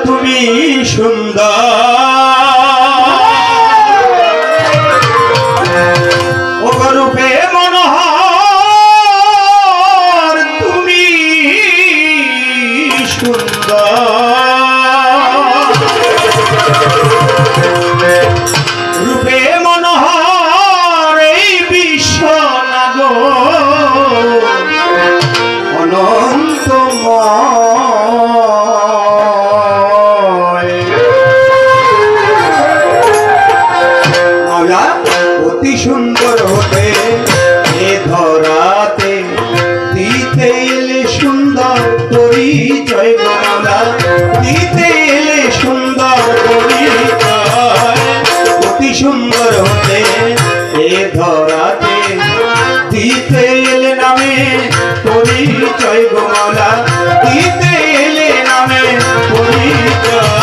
তুমি সুন্দর রূপে মনোহর তুমি সুন্দর রূপে মনোহর এই বিশ্ব নাগর অনন্তময় মাওলা অতি সুন্দর হতে এ ধরাতে দিতে এলে সুন্দর পরিচয় মাওলা দিতে এলে সুন্দর পরিচয় অতি সুন্দর হতে এ ধরাতে দিতে এলে নামে পরিচয় মাওলা দিতে এলে নামে পরিচয়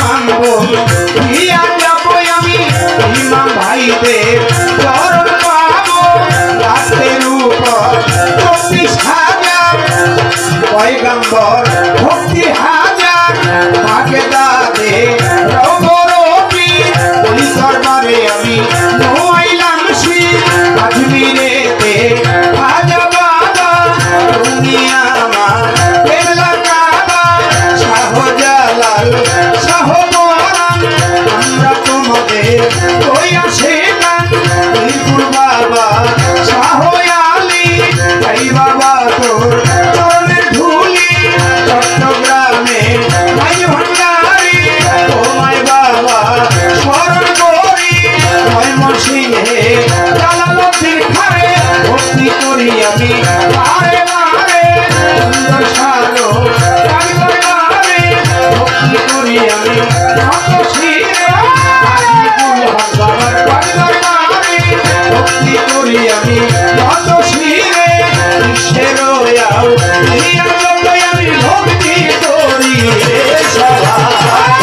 মানব দিয়া যাব আমি ইমাম ভাইদের চরণ পাবো রাতের উপর 24,000 পয়গম্বর ভক্তি হাজার মাকে দাদে রবরবি ওই দরবারে আমি নোয়াইলাম শির আজমিরেতে খাজা বাবা দুনিয়া আমার কেবলা কাবা শাহজালাল শাহপরান আমরা তোমাদের ওই আশিকান মিরপুর বাবা শাহ আলী এই বাবা তোর চরণের ধুলি চট্টগ্রামে মাই ভান্ডারি ও মাই বাবা স্মরণ করি ময়মনসিংহে জালালউদ্দিন খারে ভক্তি করি আমি বারে বারে সুন্দর সালো বারে বারে ভক্তি করি আমি নত শিরে বাবার বারে বারে ভক্তি করি আমি নত শিরে বিশ্বের আও দিয়া যত আমি ভক্তি করি রে সবাই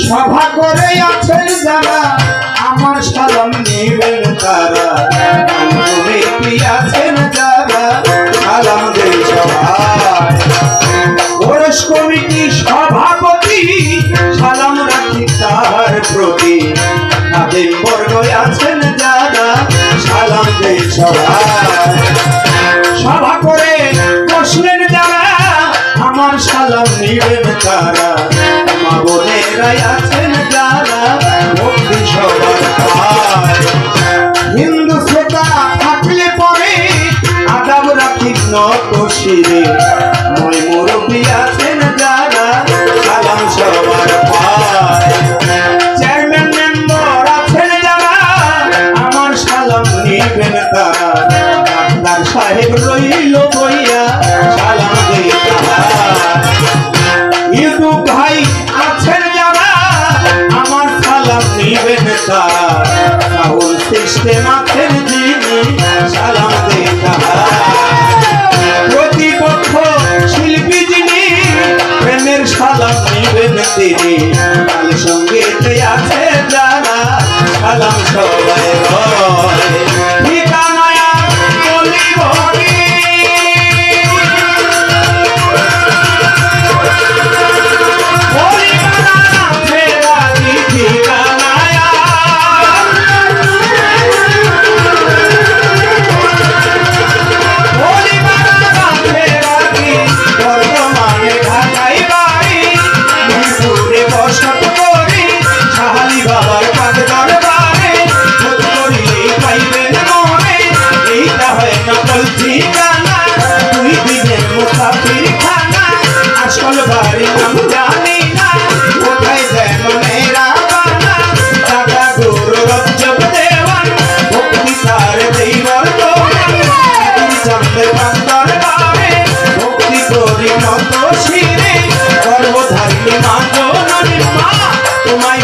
সভা করে আছেন যারা আমার সালাম নেবেন তারা কমিটি আছেন যারা সালাম দেন সবাই ওরস কমিটি সভাপতি সালাম রাখি তার প্রতি খাদেম বর্গ আছেন যারা সালাম দেন সবাই সভা করে বসলেন যারা আমার সালাম নিবেন তারা মা বোনেরাই আছেন যারা ভক্তি সবার পায় হিন্দু শ্রোতা থাকলে পরে আদাব রাখি নত শিরে মই মুরব্বী আছেন যারা সালাম সবার পায় চেয়ারম্যান মেম্বার আছেন যারা আমার সালাম নিবেন তারা ডাক্তার সাহেব রইল বইয়া সালাম দেই তারা ইউটিউব ভাই আছেন যারা আমার সালাম নিবেন তারা সাউন্ড সিস্টেম আছেন যিনি সালাম দেই তারা প্রতিপক্ষ শিল্পী যিনি প্রেমের সালাম নিবেন তিনি তাল সঙ্গীতে আছে যারা সালাম সবাই রয় ঠিকানায় বলিব ঠিকানা তুই দিনের মুসাফির খানা আসল বাড়ি নাম জানি না কোথায় যেন মেরা বানা দাদা গুরু রজ্জব দেওয়ান ভক্তি তার দেবর দোকান চন্দ্র বান্দর বারে ভক্তি করি নত শিরে গর্ভধারিণী মা জননী মা তোমায়